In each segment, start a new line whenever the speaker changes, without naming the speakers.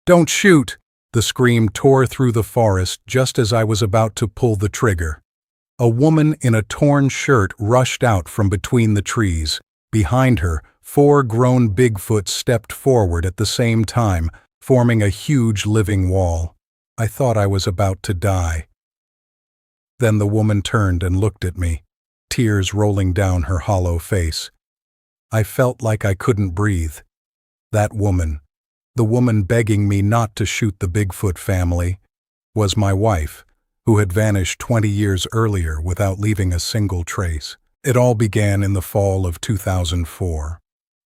"Don't shoot!" The scream tore through the forest just as I was about to pull the trigger. A woman in a torn shirt rushed out from between the trees. Behind her, 4 grown Bigfoot stepped forward at the same time, forming a huge living wall. I thought I was about to die. Then the woman turned and looked at me, tears rolling down her hollow face. I felt like I couldn't breathe. That woman, the woman begging me not to shoot the Bigfoot family, was my wife, who had vanished 20 years earlier without leaving a single trace. It all began in the fall of 2004.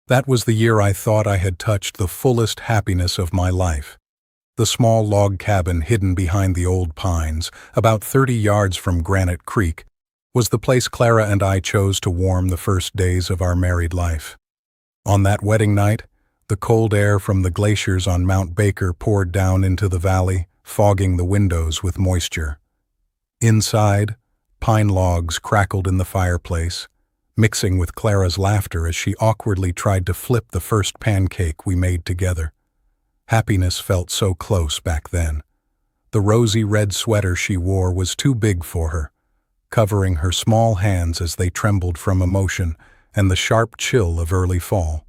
That was the year I thought I had touched the fullest happiness of my life. The small log cabin hidden behind the old pines, about 30 yards from Granite Creek, was the place Clara and I chose to warm the first days of our married life. On that wedding night, the cold air from the glaciers on Mount Baker poured down into the valley, fogging the windows with moisture. Inside, pine logs crackled in the fireplace, mixing with Clara's laughter as she awkwardly tried to flip the first pancake we made together. Happiness felt so close back then. The rosy red sweater she wore was too big for her, covering her small hands as they trembled from emotion and the sharp chill of early fall.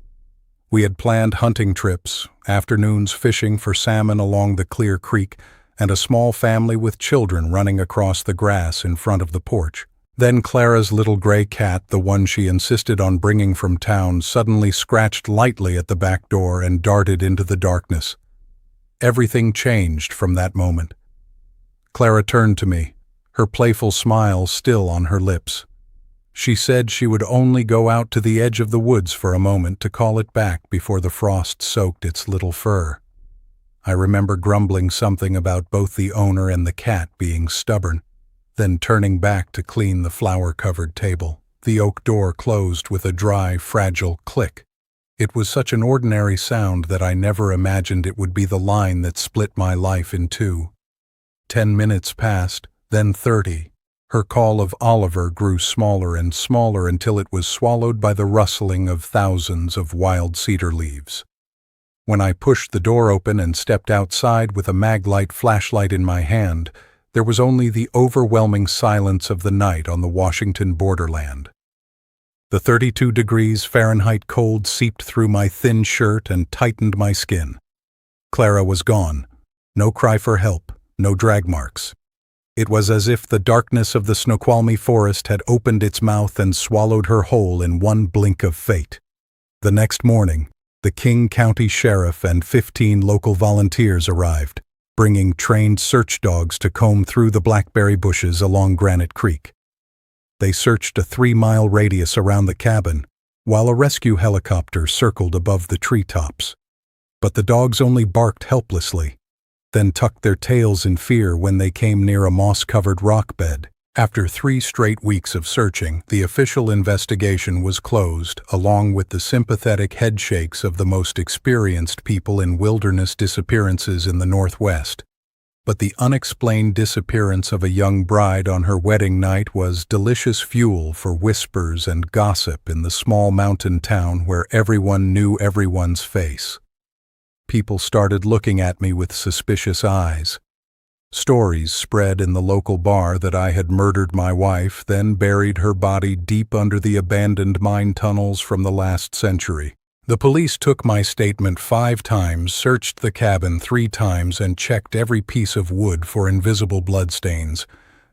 We had planned hunting trips, afternoons fishing for salmon along the clear creek, and a small family with children running across the grass in front of the porch. Then Clara's little gray cat, the one she insisted on bringing from town, suddenly scratched lightly at the back door and darted into the darkness. Everything changed from that moment. Clara turned to me, her playful smile still on her lips. She said she would only go out to the edge of the woods for a moment to call it back before the frost soaked its little fur. I remember grumbling something about both the owner and the cat being stubborn, then turning back to clean the flower-covered table. The oak door closed with a dry, fragile click. It was such an ordinary sound that I never imagined it would be the line that split my life in two. 10 minutes passed, then 30. Her call of Oliver grew smaller and smaller until it was swallowed by the rustling of thousands of wild cedar leaves. When I pushed the door open and stepped outside with a Maglite flashlight in my hand, there was only the overwhelming silence of the night on the Washington borderland. The 32 degrees Fahrenheit cold seeped through my thin shirt and tightened my skin. Clara was gone. No cry for help, no drag marks. It was as if the darkness of the Snoqualmie forest had opened its mouth and swallowed her whole in one blink of fate. The next morning, the King County Sheriff and 15 local volunteers arrived, bringing trained search dogs to comb through the blackberry bushes along Granite Creek. They searched a 3-mile radius around the cabin, while a rescue helicopter circled above the treetops. But the dogs only barked helplessly, then tucked their tails in fear when they came near a moss-covered rock bed. After 3 straight weeks of searching, the official investigation was closed, along with the sympathetic headshakes of the most experienced people in wilderness disappearances in the Northwest. But the unexplained disappearance of a young bride on her wedding night was delicious fuel for whispers and gossip in the small mountain town where everyone knew everyone's face. People started looking at me with suspicious eyes. Stories spread in the local bar that I had murdered my wife, then buried her body deep under the abandoned mine tunnels from the last century. The police took my statement 5 times, searched the cabin 3 times, and checked every piece of wood for invisible bloodstains,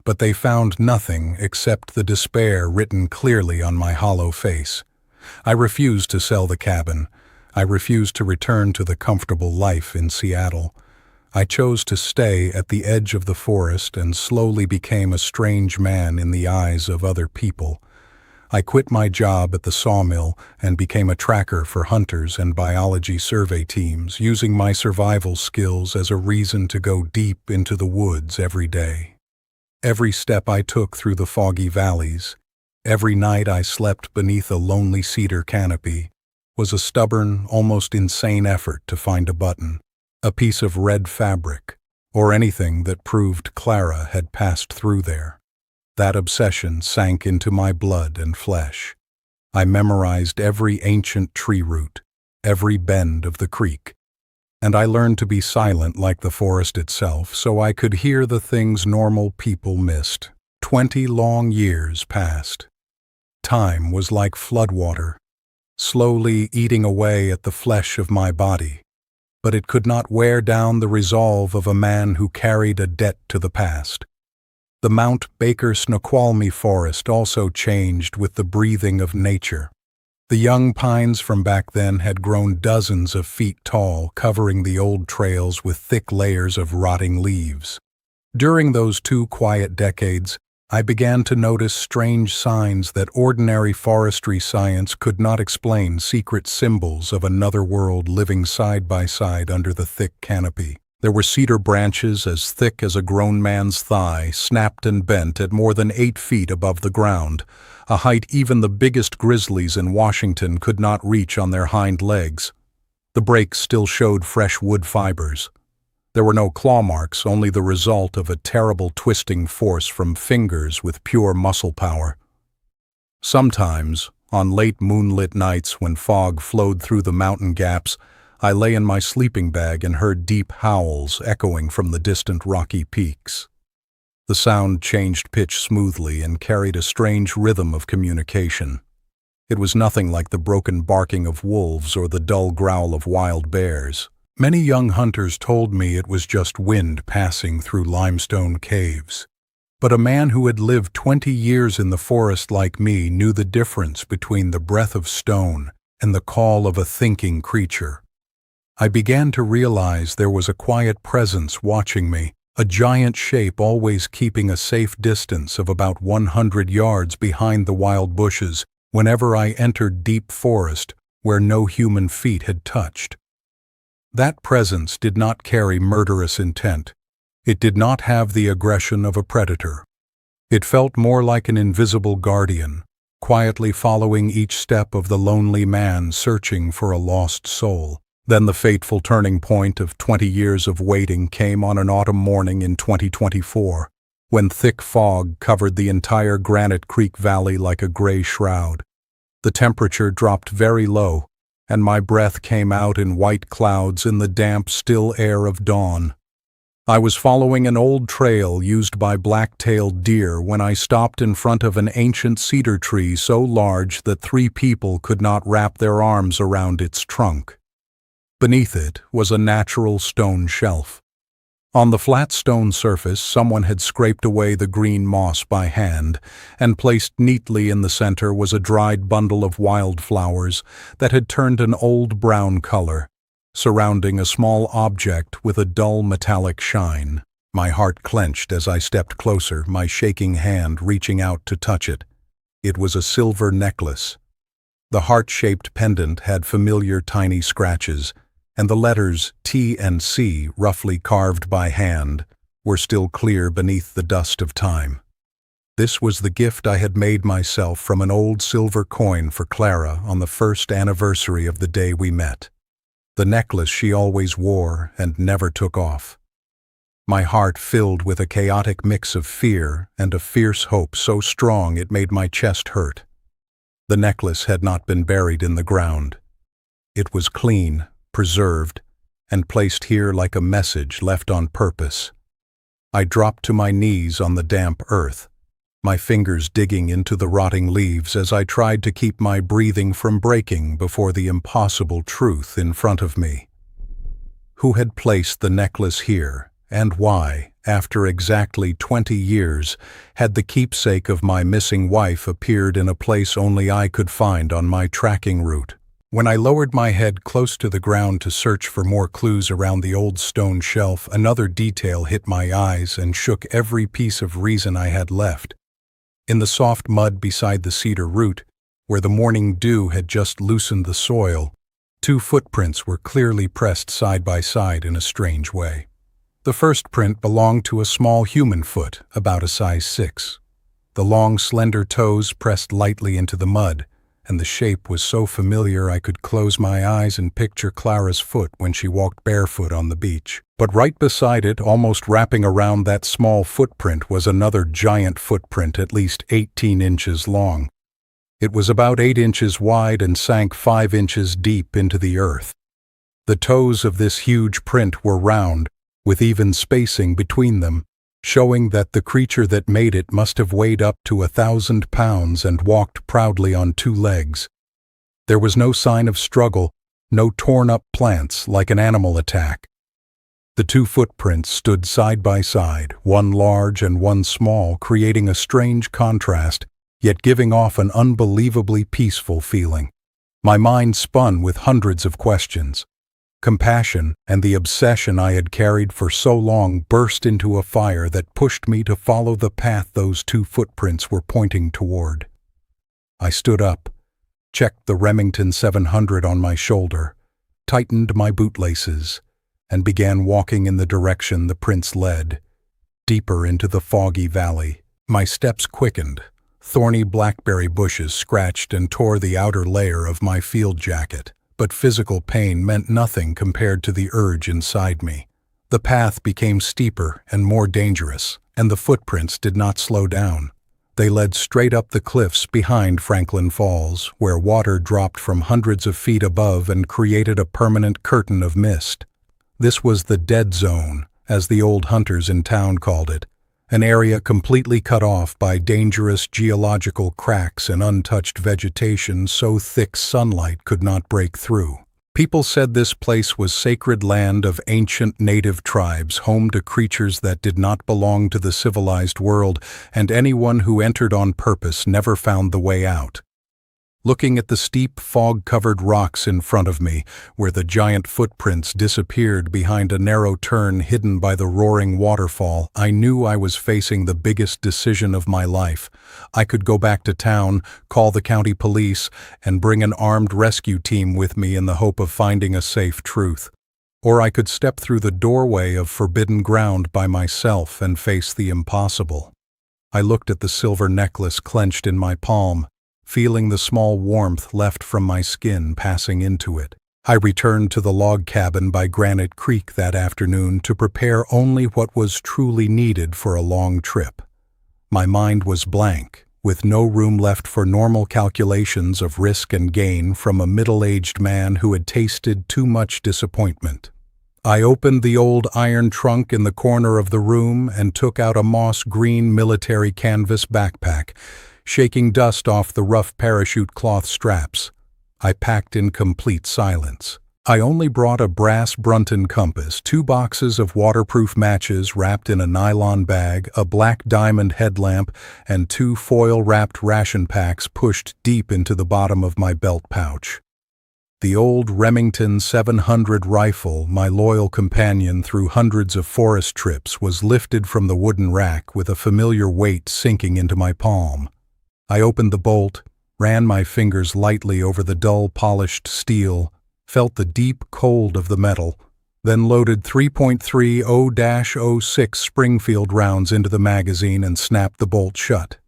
but they found nothing except the despair written clearly on my hollow face. I refused to sell the cabin. I refused to return to the comfortable life in Seattle. I chose to stay at the edge of the forest and slowly became a strange man in the eyes of other people. I quit my job at the sawmill and became a tracker for hunters and biology survey teams, using my survival skills as a reason to go deep into the woods every day. Every step I took through the foggy valleys, every night I slept beneath a lonely cedar canopy, was a stubborn, almost insane effort to find a button, a piece of red fabric, or anything that proved Clara had passed through there. That obsession sank into my blood and flesh. I memorized every ancient tree root, every bend of the creek, and I learned to be silent like the forest itself so I could hear the things normal people missed. 20 long years passed. Time was like floodwater, slowly eating away at the flesh of my body, but it could not wear down the resolve of a man who carried a debt to the past. The Mount Baker Snoqualmie forest also changed with the breathing of nature. The young pines from back then had grown dozens of feet tall, covering the old trails with thick layers of rotting leaves. During those 2 quiet decades, I began to notice strange signs that ordinary forestry science could not explain, secret symbols of another world living side by side under the thick canopy. There were cedar branches as thick as a grown man's thigh, snapped and bent at more than 8 feet above the ground, a height even the biggest grizzlies in Washington could not reach on their hind legs. The breaks still showed fresh wood fibers. There were no claw marks, only the result of a terrible twisting force from fingers with pure muscle power. Sometimes, on late moonlit nights when fog flowed through the mountain gaps, I lay in my sleeping bag and heard deep howls echoing from the distant rocky peaks. The sound changed pitch smoothly and carried a strange rhythm of communication. It was nothing like the broken barking of wolves or the dull growl of wild bears. Many young hunters told me it was just wind passing through limestone caves. But a man who had lived 20 years in the forest like me knew the difference between the breath of stone and the call of a thinking creature. I began to realize there was a quiet presence watching me, a giant shape always keeping a safe distance of about 100 yards behind the wild bushes whenever I entered deep forest where no human feet had touched. That presence did not carry murderous intent. It did not have the aggression of a predator. It felt more like an invisible guardian, quietly following each step of the lonely man searching for a lost soul. Then the fateful turning point of 20 years of waiting came on an autumn morning in 2024, when thick fog covered the entire Granite Creek Valley like a gray shroud. The temperature dropped very low, and my breath came out in white clouds in the damp, still air of dawn. I was following an old trail used by black-tailed deer when I stopped in front of an ancient cedar tree so large that 3 people could not wrap their arms around its trunk. Beneath it was a natural stone shelf. On the flat stone surface, someone had scraped away the green moss by hand, and placed neatly in the center was a dried bundle of wildflowers that had turned an old brown color, surrounding a small object with a dull metallic shine. My heart clenched as I stepped closer, my shaking hand reaching out to touch it. It was a silver necklace. The heart-shaped pendant had familiar tiny scratches, and the letters T and C, roughly carved by hand, were still clear beneath the dust of time. This was the gift I had made myself from an old silver coin for Clara on the 1st anniversary of the day we met. The necklace she always wore and never took off. My heart filled with a chaotic mix of fear and a fierce hope so strong it made my chest hurt. The necklace had not been buried in the ground. It was clean, preserved, and placed here like a message left on purpose. I dropped to my knees on the damp earth, my fingers digging into the rotting leaves as I tried to keep my breathing from breaking before the impossible truth in front of me. Who had placed the necklace here, and why, after exactly 20 years, had the keepsake of my missing wife appeared in a place only I could find on my tracking route? When I lowered my head close to the ground to search for more clues around the old stone shelf, another detail hit my eyes and shook every piece of reason I had left. In the soft mud beside the cedar root, where the morning dew had just loosened the soil, 2 footprints were clearly pressed side by side in a strange way. The first print belonged to a small human foot, about a size 6. The long, slender toes pressed lightly into the mud, and the shape was so familiar I could close my eyes and picture Clara's foot when she walked barefoot on the beach. But right beside it, almost wrapping around that small footprint, was another giant footprint at least 18 inches long. It was about 8 inches wide and sank 5 inches deep into the earth. The toes of this huge print were round, with even spacing between them, showing that the creature that made it must have weighed up to 1,000 pounds and walked proudly on 2 legs. There was no sign of struggle, no torn-up plants like an animal attack. The 2 footprints stood side by side, one large and one small, creating a strange contrast, yet giving off an unbelievably peaceful feeling. My mind spun with hundreds of questions. Compassion and the obsession I had carried for so long burst into a fire that pushed me to follow the path those 2 footprints were pointing toward. I stood up, checked the Remington 700 on my shoulder, tightened my bootlaces, and began walking in the direction the prints led, deeper into the foggy valley. My steps quickened. Thorny blackberry bushes scratched and tore the outer layer of my field jacket, but physical pain meant nothing compared to the urge inside me. The path became steeper and more dangerous, and the footprints did not slow down. They led straight up the cliffs behind Franklin Falls, where water dropped from hundreds of feet above and created a permanent curtain of mist. This was the dead zone, as the old hunters in town called it, an area completely cut off by dangerous geological cracks and untouched vegetation so thick sunlight could not break through. People said this place was sacred land of ancient native tribes, home to creatures that did not belong to the civilized world, and anyone who entered on purpose never found the way out. Looking at the steep, fog-covered rocks in front of me, where the giant footprints disappeared behind a narrow turn hidden by the roaring waterfall, I knew I was facing the biggest decision of my life. I could go back to town, call the county police, and bring an armed rescue team with me in the hope of finding a safe truth. Or I could step through the doorway of forbidden ground by myself and face the impossible. I looked at the silver necklace clenched in my palm, feeling the small warmth left from my skin passing into it. I returned to the log cabin by Granite Creek that afternoon to prepare only what was truly needed for a long trip. My mind was blank, with no room left for normal calculations of risk and gain from a middle-aged man who had tasted too much disappointment. I opened the old iron trunk in the corner of the room and took out a moss-green military canvas backpack, shaking dust off the rough parachute cloth straps. I packed in complete silence. I only brought a brass Brunton compass, 2 boxes of waterproof matches wrapped in a nylon bag, a black diamond headlamp, and 2 foil-wrapped ration packs pushed deep into the bottom of my belt pouch. The old Remington 700 rifle, my loyal companion through hundreds of forest trips, was lifted from the wooden rack with a familiar weight sinking into my palm. I opened the bolt, ran my fingers lightly over the dull polished steel, felt the deep cold of the metal, then loaded 3.30-06 Springfield rounds into the magazine and snapped the bolt shut.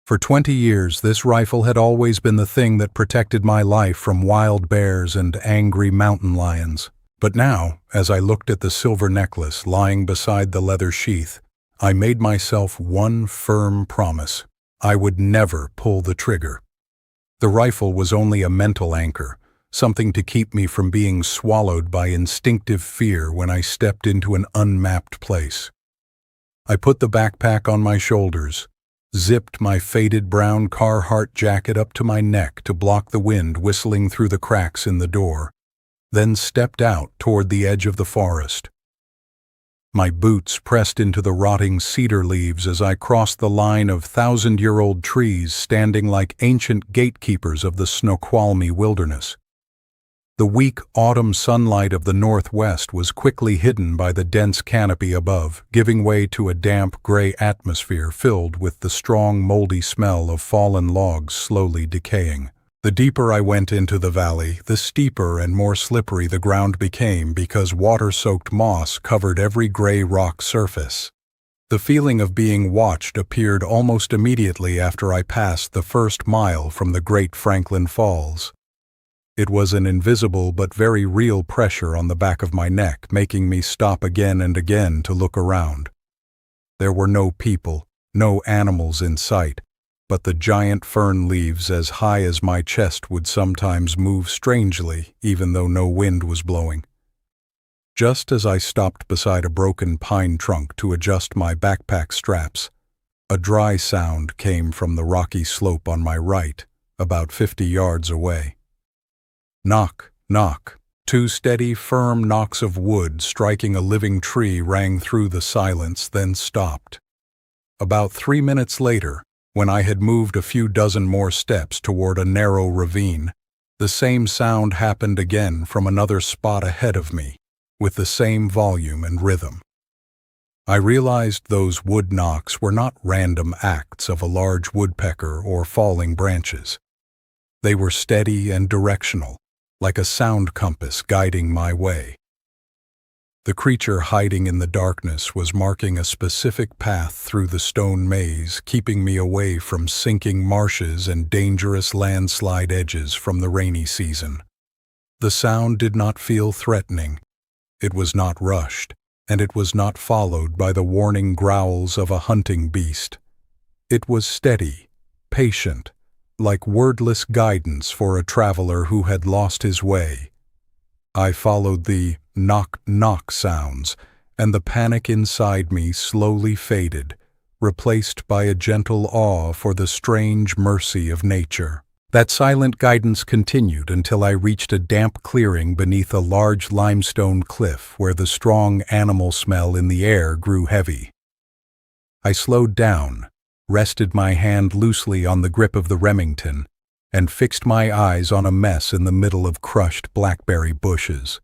For 20 years, this rifle had always been the thing that protected my life from wild bears and angry mountain lions. But now, as I looked at the silver necklace lying beside the leather sheath, I made myself one firm promise. I would never pull the trigger. The rifle was only a mental anchor, something to keep me from being swallowed by instinctive fear when I stepped into an unmapped place. I put the backpack on my shoulders, zipped my faded brown Carhartt jacket up to my neck to block the wind whistling through the cracks in the door, then stepped out toward the edge of the forest. My boots pressed into the rotting cedar leaves as I crossed the line of 1,000-year-old trees standing like ancient gatekeepers of the Snoqualmie wilderness. The weak autumn sunlight of the northwest was quickly hidden by the dense canopy above, giving way to a damp, gray atmosphere filled with the strong, moldy smell of fallen logs slowly decaying. The deeper I went into the valley, the steeper and more slippery the ground became because water-soaked moss covered every gray rock surface. The feeling of being watched appeared almost immediately after I passed the first mile from the Great Franklin Falls. It was an invisible but very real pressure on the back of my neck, making me stop again and again to look around. There were no people, no animals in sight, but the giant fern leaves as high as my chest would sometimes move strangely, even though no wind was blowing. Just as I stopped beside a broken pine trunk to adjust my backpack straps, a dry sound came from the rocky slope on my right, about 50 yards away. Knock, knock. 2 steady, firm knocks of wood striking a living tree rang through the silence, then stopped. About 3 minutes later, when I had moved a few dozen more steps toward a narrow ravine, the same sound happened again from another spot ahead of me, with the same volume and rhythm. I realized those wood knocks were not random acts of a large woodpecker or falling branches. They were steady and directional, like a sound compass guiding my way. The creature hiding in the darkness was marking a specific path through the stone maze, keeping me away from sinking marshes and dangerous landslide edges from the rainy season. The sound did not feel threatening. It was not rushed, and it was not followed by the warning growls of a hunting beast. It was steady, patient, like wordless guidance for a traveler who had lost his way. I followed the knock-knock sounds, and the panic inside me slowly faded, replaced by a gentle awe for the strange mercy of nature. That silent guidance continued until I reached a damp clearing beneath a large limestone cliff where the strong animal smell in the air grew heavy. I slowed down, rested my hand loosely on the grip of the Remington, and fixed my eyes on a mess in the middle of crushed blackberry bushes.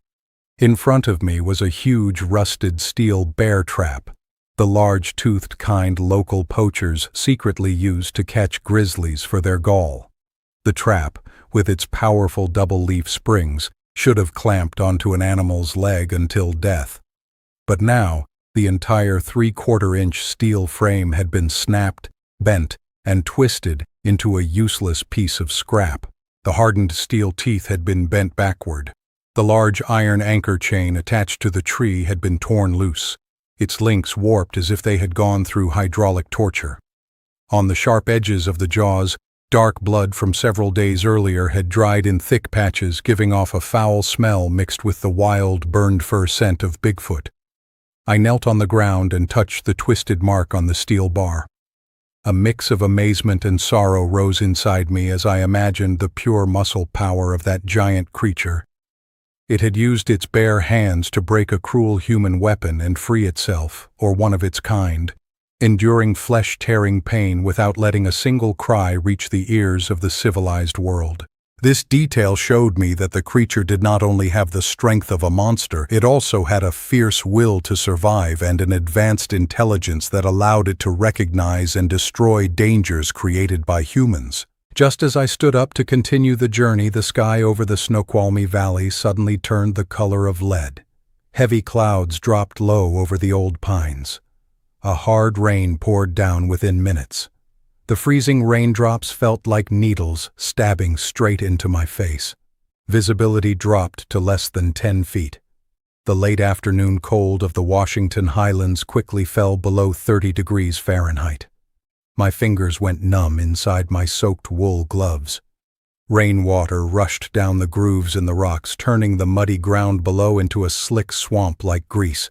In front of me was a huge rusted steel bear trap, the large-toothed kind local poachers secretly used to catch grizzlies for their gall. The trap, with its powerful double-leaf springs, should have clamped onto an animal's leg until death. But now, the entire 3/4-inch steel frame had been snapped, bent, and twisted into a useless piece of scrap. The hardened steel teeth had been bent backward. The large iron anchor chain attached to the tree had been torn loose, its links warped as if they had gone through hydraulic torture. On the sharp edges of the jaws, dark blood from several days earlier had dried in thick patches, giving off a foul smell mixed with the wild, burned fur scent of Bigfoot. I knelt on the ground and touched the twisted mark on the steel bar. A mix of amazement and sorrow rose inside me as I imagined the pure muscle power of that giant creature. It had used its bare hands to break a cruel human weapon and free itself, or one of its kind, enduring flesh-tearing pain without letting a single cry reach the ears of the civilized world. This detail showed me that the creature did not only have the strength of a monster, it also had a fierce will to survive and an advanced intelligence that allowed it to recognize and destroy dangers created by humans. Just as I stood up to continue the journey, the sky over the Snoqualmie Valley suddenly turned the color of lead. Heavy clouds dropped low over the old pines. A hard rain poured down within minutes. The freezing raindrops felt like needles stabbing straight into my face. Visibility dropped to less than 10 feet. The late afternoon cold of the Washington Highlands quickly fell below 30 degrees Fahrenheit. My fingers went numb inside my soaked wool gloves. Rainwater rushed down the grooves in the rocks, turning the muddy ground below into a slick swamp like grease.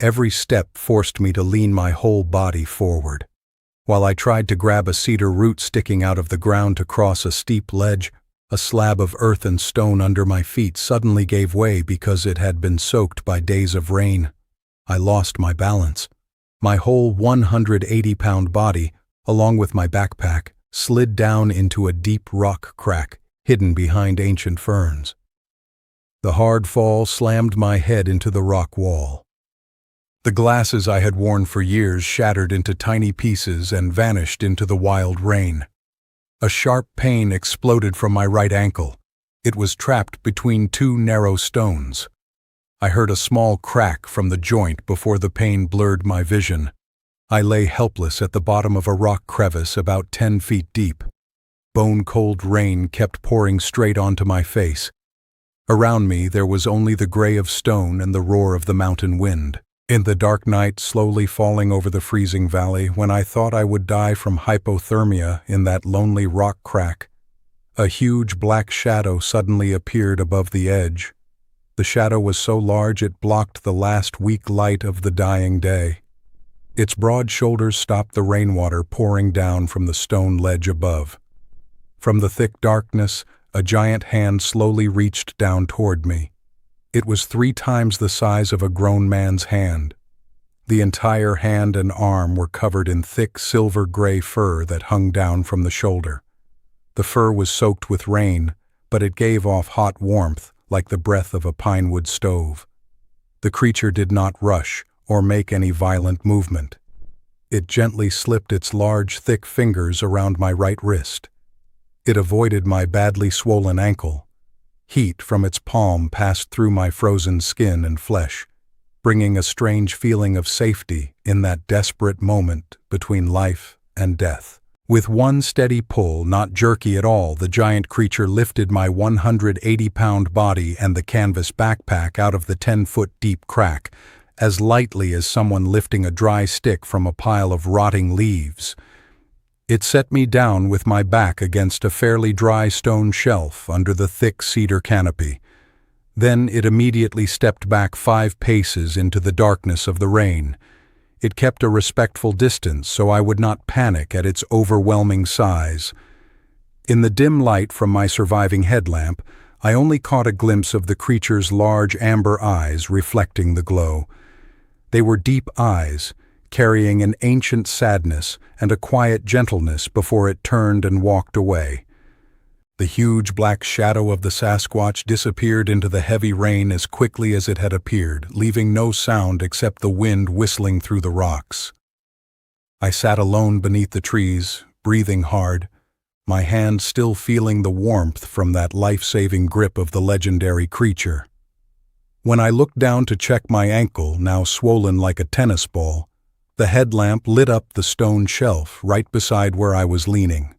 Every step forced me to lean my whole body forward. While I tried to grab a cedar root sticking out of the ground to cross a steep ledge, a slab of earth and stone under my feet suddenly gave way because it had been soaked by days of rain. I lost my balance. My whole 180-pound body, along with my backpack, slid down into a deep rock crack hidden behind ancient ferns. The hard fall slammed my head into the rock wall. The glasses I had worn for years shattered into tiny pieces and vanished into the wild rain. A sharp pain exploded from my right ankle. It was trapped between 2 narrow stones. I heard a small crack from the joint before the pain blurred my vision. I lay helpless at the bottom of a rock crevice about 10 feet deep. Bone-cold rain kept pouring straight onto my face. Around me there was only the gray of stone and the roar of the mountain wind. In the dark night slowly falling over the freezing valley, when I thought I would die from hypothermia in that lonely rock crack, a huge black shadow suddenly appeared above the edge. The shadow was so large it blocked the last weak light of the dying day. Its broad shoulders stopped the rainwater pouring down from the stone ledge above. From the thick darkness, a giant hand slowly reached down toward me. It was 3 times the size of a grown man's hand. The entire hand and arm were covered in thick silver-gray fur that hung down from the shoulder. The fur was soaked with rain, but it gave off hot warmth like the breath of a pinewood stove. The creature did not rush or make any violent movement. It gently slipped its large, thick fingers around my right wrist. It avoided my badly swollen ankle. Heat from its palm passed through my frozen skin and flesh, bringing a strange feeling of safety in that desperate moment between life and death. With one steady pull, not jerky at all, the giant creature lifted my 180-pound body and the canvas backpack out of the 10-foot-deep crack, as lightly as someone lifting a dry stick from a pile of rotting leaves. It set me down with my back against a fairly dry stone shelf under the thick cedar canopy. Then it immediately stepped back 5 paces into the darkness of the rain. It kept a respectful distance so I would not panic at its overwhelming size. In the dim light from my surviving headlamp, I only caught a glimpse of the creature's large amber eyes reflecting the glow. They were deep eyes, carrying an ancient sadness and a quiet gentleness before it turned and walked away. The huge black shadow of the Sasquatch disappeared into the heavy rain as quickly as it had appeared, leaving no sound except the wind whistling through the rocks. I sat alone beneath the trees, breathing hard, my hand still feeling the warmth from that life-saving grip of the legendary creature. When I looked down to check my ankle, now swollen like a tennis ball, the headlamp lit up the stone shelf right beside where I was leaning.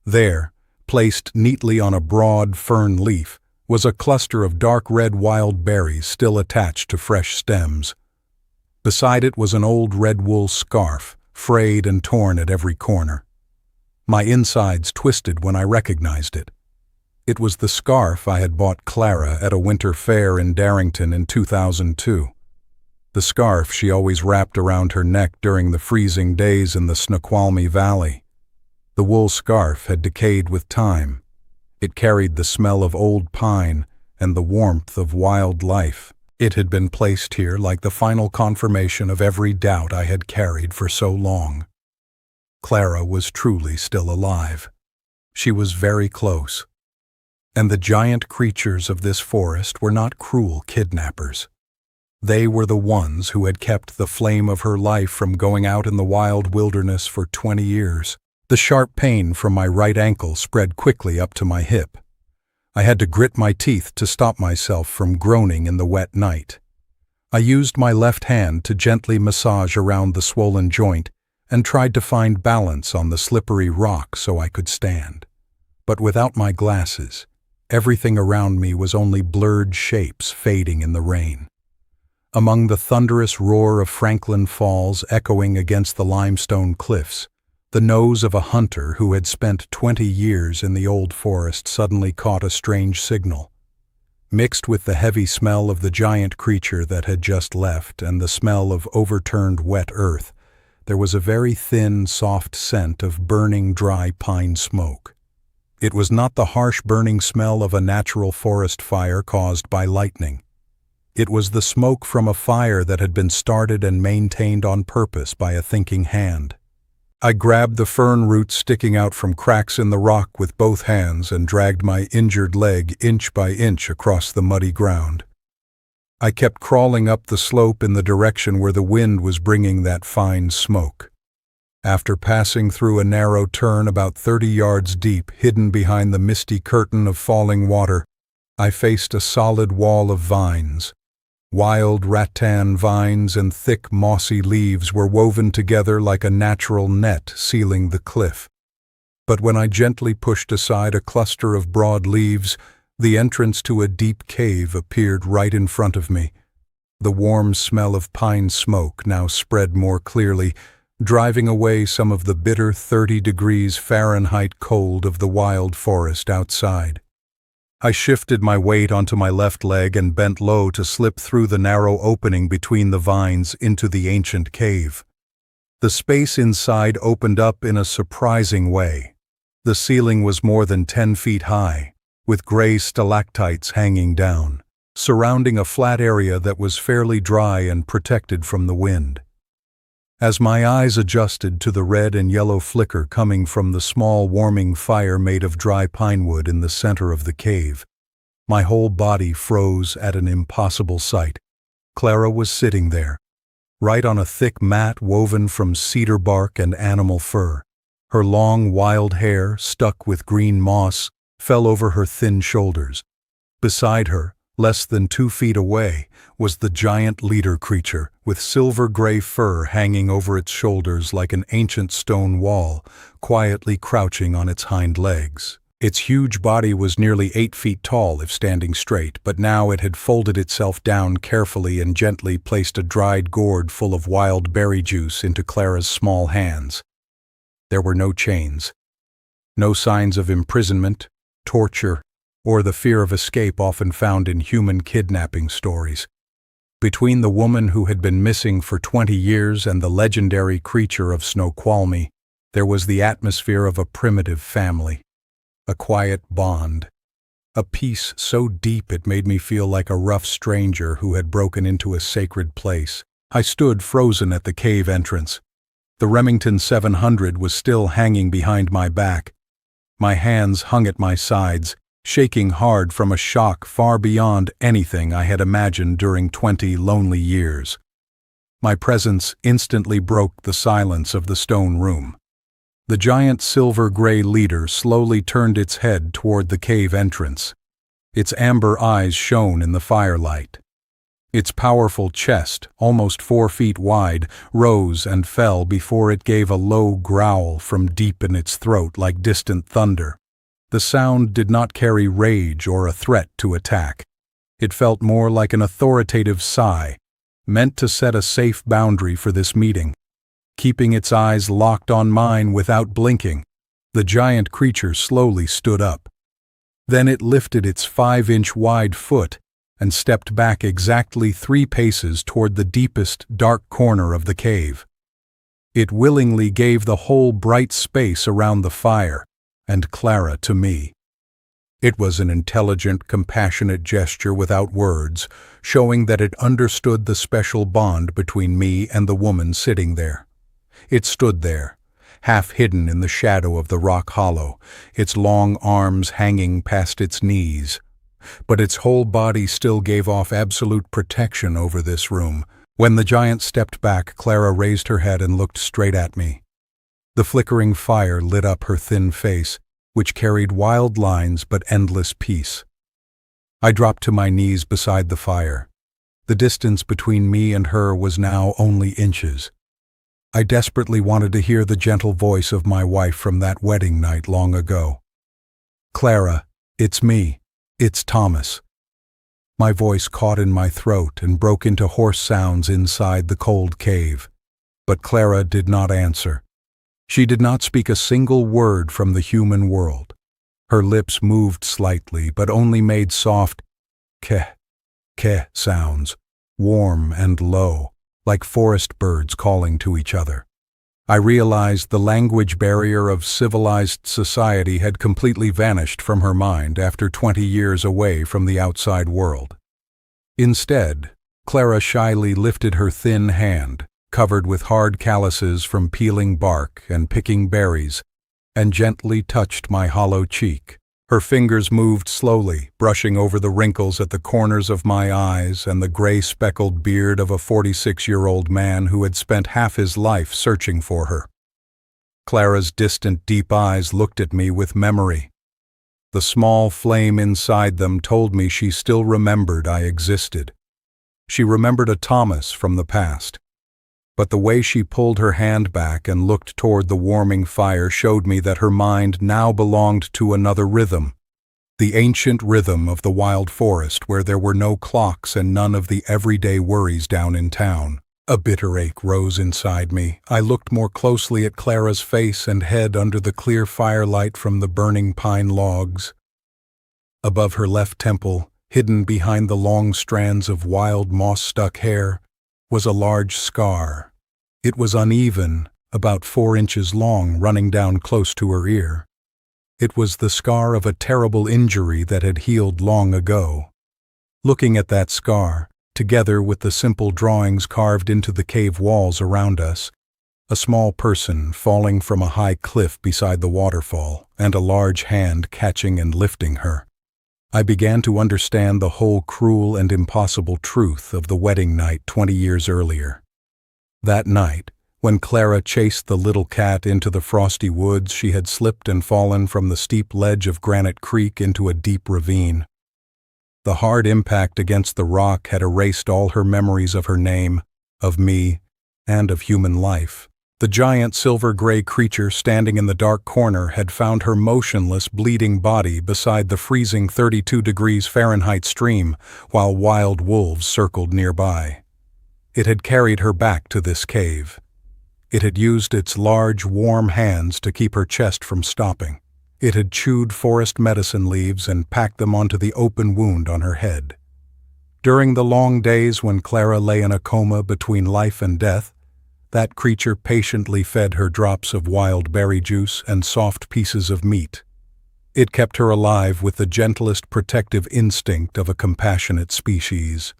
There, placed neatly on a broad fern leaf, was a cluster of dark red wild berries still attached to fresh stems. Beside it was an old red wool scarf, frayed and torn at every corner. My insides twisted when I recognized it. It was the scarf I had bought Clara at a winter fair in Darrington in 2002. The scarf she always wrapped around her neck during the freezing days in the Snoqualmie Valley. The wool scarf had decayed with time. It carried the smell of old pine and the warmth of wild life. It had been placed here like the final confirmation of every doubt I had carried for so long. Clara was truly still alive. She was very close. And the giant creatures of this forest were not cruel kidnappers. They were the ones who had kept the flame of her life from going out in the wild wilderness for 20 years. The sharp pain from my right ankle spread quickly up to my hip. I had to grit my teeth to stop myself from groaning in the wet night. I used my left hand to gently massage around the swollen joint and tried to find balance on the slippery rock so I could stand. But without my glasses, everything around me was only blurred shapes fading in the rain. Among the thunderous roar of Franklin Falls echoing against the limestone cliffs, the nose of a hunter who had spent 20 years in the old forest suddenly caught a strange signal. Mixed with the heavy smell of the giant creature that had just left and the smell of overturned wet earth, there was a very thin, soft scent of burning dry pine smoke. It was not the harsh burning smell of a natural forest fire caused by lightning. It was the smoke from a fire that had been started and maintained on purpose by a thinking hand. I grabbed the fern roots sticking out from cracks in the rock with both hands and dragged my injured leg inch by inch across the muddy ground. I kept crawling up the slope in the direction where the wind was bringing that fine smoke. After passing through a narrow turn about 30 yards deep, hidden behind the misty curtain of falling water, I faced a solid wall of vines. Wild rattan vines and thick mossy leaves were woven together like a natural net sealing the cliff. But when I gently pushed aside a cluster of broad leaves, the entrance to a deep cave appeared right in front of me. The warm smell of pine smoke now spread more clearly, driving away some of the bitter 30 degrees Fahrenheit cold of the wild forest outside. I shifted my weight onto my left leg and bent low to slip through the narrow opening between the vines into the ancient cave. The space inside opened up in a surprising way. The ceiling was more than 10 feet high, with gray stalactites hanging down, surrounding a flat area that was fairly dry and protected from the wind. As my eyes adjusted to the red and yellow flicker coming from the small warming fire made of dry pine wood in the center of the cave, my whole body froze at an impossible sight. Clara was sitting there, right on a thick mat woven from cedar bark and animal fur. Her long, wild hair, stuck with green moss, fell over her thin shoulders. Beside her, less than 2 feet away, was the giant leader creature, with silver-gray fur hanging over its shoulders like an ancient stone wall, quietly crouching on its hind legs. Its huge body was nearly 8 feet tall if standing straight, but now it had folded itself down carefully and gently placed a dried gourd full of wild berry juice into Clara's small hands. There were no chains, no signs of imprisonment, torture, or the fear of escape often found in human kidnapping stories. Between the woman who had been missing for 20 years and the legendary creature of Snoqualmie, there was the atmosphere of a primitive family, a quiet bond, a peace so deep it made me feel like a rough stranger who had broken into a sacred place. I stood frozen at the cave entrance. The Remington 700 was still hanging behind my back. My hands hung at my sides, shaking hard from a shock far beyond anything I had imagined during 20 lonely years. My presence instantly broke the silence of the stone room. The giant silver-gray leader slowly turned its head toward the cave entrance. Its amber eyes shone in the firelight. Its powerful chest, almost 4 feet wide, rose and fell before it gave a low growl from deep in its throat like distant thunder. The sound did not carry rage or a threat to attack. It felt more like an authoritative sigh, meant to set a safe boundary for this meeting. Keeping its eyes locked on mine without blinking, the giant creature slowly stood up. Then it lifted its 5-inch wide foot and stepped back exactly 3 paces toward the deepest, dark corner of the cave. It willingly gave the whole bright space around the fire, and Clara to me. It was an intelligent, compassionate gesture without words, showing that it understood the special bond between me and the woman sitting there. It stood there, half hidden in the shadow of the rock hollow, its long arms hanging past its knees. But its whole body still gave off absolute protection over this room. When the giant stepped back, Clara raised her head and looked straight at me. The flickering fire lit up her thin face, which carried wild lines but endless peace. I dropped to my knees beside the fire. The distance between me and her was now only inches. I desperately wanted to hear the gentle voice of my wife from that wedding night long ago. "Clara, it's me. It's Thomas." My voice caught in my throat and broke into hoarse sounds inside the cold cave. But Clara did not answer. She did not speak a single word from the human world. Her lips moved slightly, but only made soft keh, keh sounds, warm and low, like forest birds calling to each other. I realized the language barrier of civilized society had completely vanished from her mind after 20 years away from the outside world. Instead, Clara shyly lifted her thin hand, covered with hard calluses from peeling bark and picking berries, and gently touched my hollow cheek. Her fingers moved slowly, brushing over the wrinkles at the corners of my eyes and the gray-speckled beard of a 46-year-old man who had spent half his life searching for her. Clara's distant, deep eyes looked at me with memory. The small flame inside them told me she still remembered I existed. She remembered a Thomas from the past. But the way she pulled her hand back and looked toward the warming fire showed me that her mind now belonged to another rhythm, the ancient rhythm of the wild forest where there were no clocks and none of the everyday worries down in town. A bitter ache rose inside me. I looked more closely at Clara's face and head under the clear firelight from the burning pine logs. Above her left temple, hidden behind the long strands of wild moss-stuck hair, was a large scar. It was uneven, about 4 inches long, running down close to her ear. It was the scar of a terrible injury that had healed long ago. Looking at that scar, together with the simple drawings carved into the cave walls around us, a small person falling from a high cliff beside the waterfall, and a large hand catching and lifting her, I began to understand the whole cruel and impossible truth of the wedding night 20 years earlier. That night, when Clara chased the little cat into the frosty woods, she had slipped and fallen from the steep ledge of Granite Creek into a deep ravine. The hard impact against the rock had erased all her memories of her name, of me, and of human life. The giant silver-gray creature standing in the dark corner had found her motionless, bleeding body beside the freezing 32 degrees Fahrenheit stream, while wild wolves circled nearby. It had carried her back to this cave. It had used its large, warm hands to keep her chest from stopping. It had chewed forest medicine leaves and packed them onto the open wound on her head. During the long days when Clara lay in a coma between life and death, that creature patiently fed her drops of wild berry juice and soft pieces of meat. It kept her alive with the gentlest protective instinct of a compassionate species.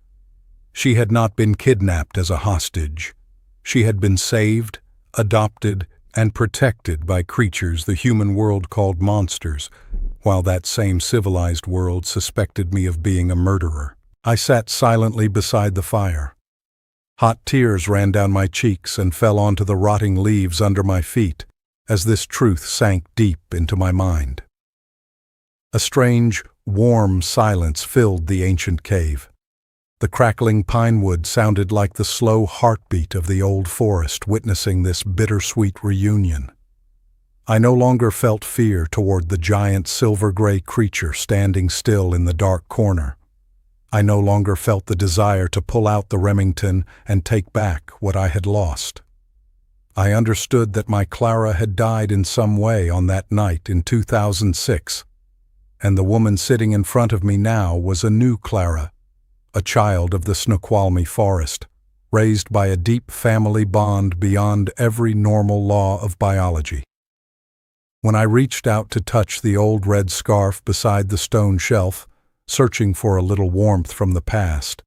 She had not been kidnapped as a hostage. She had been saved, adopted, and protected by creatures the human world called monsters, while that same civilized world suspected me of being a murderer. I sat silently beside the fire. Hot tears ran down my cheeks and fell onto the rotting leaves under my feet as this truth sank deep into my mind. A strange, warm silence filled the ancient cave. The crackling pine wood sounded like the slow heartbeat of the old forest witnessing this bittersweet reunion. I no longer felt fear toward the giant silver-gray creature standing still in the dark corner. I no longer felt the desire to pull out the Remington and take back what I had lost. I understood that my Clara had died in some way on that night in 2006, and the woman sitting in front of me now was a new Clara, a child of the Snoqualmie Forest, raised by a deep family bond beyond every normal law of biology. When I reached out to touch the old red scarf beside the stone shelf, searching for a little warmth from the past,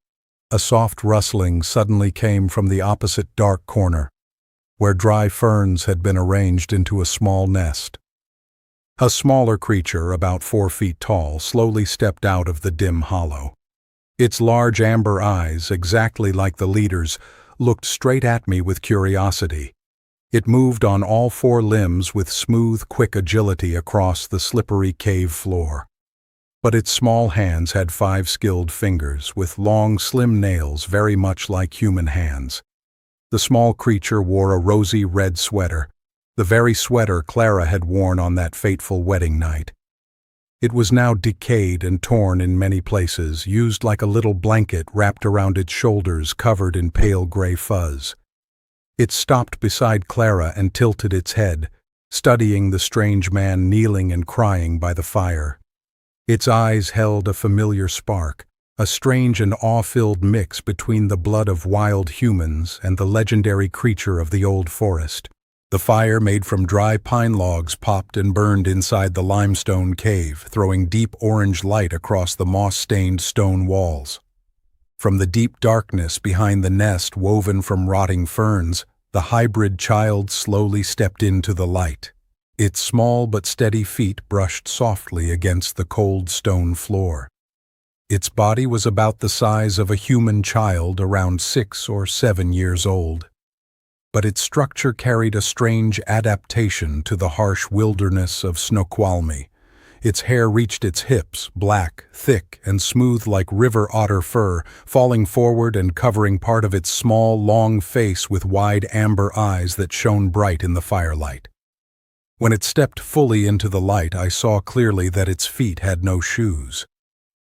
a soft rustling suddenly came from the opposite dark corner, where dry ferns had been arranged into a small nest. A smaller creature, about 4 feet tall, slowly stepped out of the dim hollow. Its large amber eyes, exactly like the leader's, looked straight at me with curiosity. It moved on all 4 limbs with smooth, quick agility across the slippery cave floor. But its small hands had 5 skilled fingers, with long, slim nails very much like human hands. The small creature wore a rosy red sweater, the very sweater Clara had worn on that fateful wedding night. It was now decayed and torn in many places, used like a little blanket wrapped around its shoulders covered in pale gray fuzz. It stopped beside Clara and tilted its head, studying the strange man kneeling and crying by the fire. Its eyes held a familiar spark, a strange and awe-filled mix between the blood of wild humans and the legendary creature of the old forest. The fire made from dry pine logs popped and burned inside the limestone cave, throwing deep orange light across the moss-stained stone walls. From the deep darkness behind the nest woven from rotting ferns, the hybrid child slowly stepped into the light. Its small but steady feet brushed softly against the cold stone floor. Its body was about the size of a human child, around 6 or 7 years old. But its structure carried a strange adaptation to the harsh wilderness of Snoqualmie. Its hair reached its hips, black, thick, and smooth like river otter fur, falling forward and covering part of its small, long face with wide amber eyes that shone bright in the firelight. When it stepped fully into the light, I saw clearly that its feet had no shoes,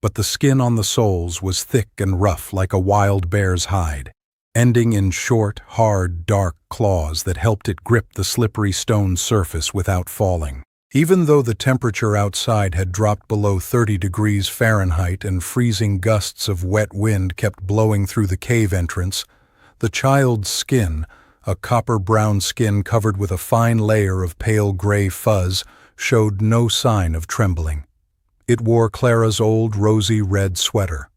but the skin on the soles was thick and rough like a wild bear's hide, ending in short, hard, dark claws that helped it grip the slippery stone surface without falling. Even though the temperature outside had dropped below 30 degrees Fahrenheit and freezing gusts of wet wind kept blowing through the cave entrance, the child's skin, a copper-brown skin covered with a fine layer of pale gray fuzz, showed no sign of trembling. It wore Clara's old rosy red sweater.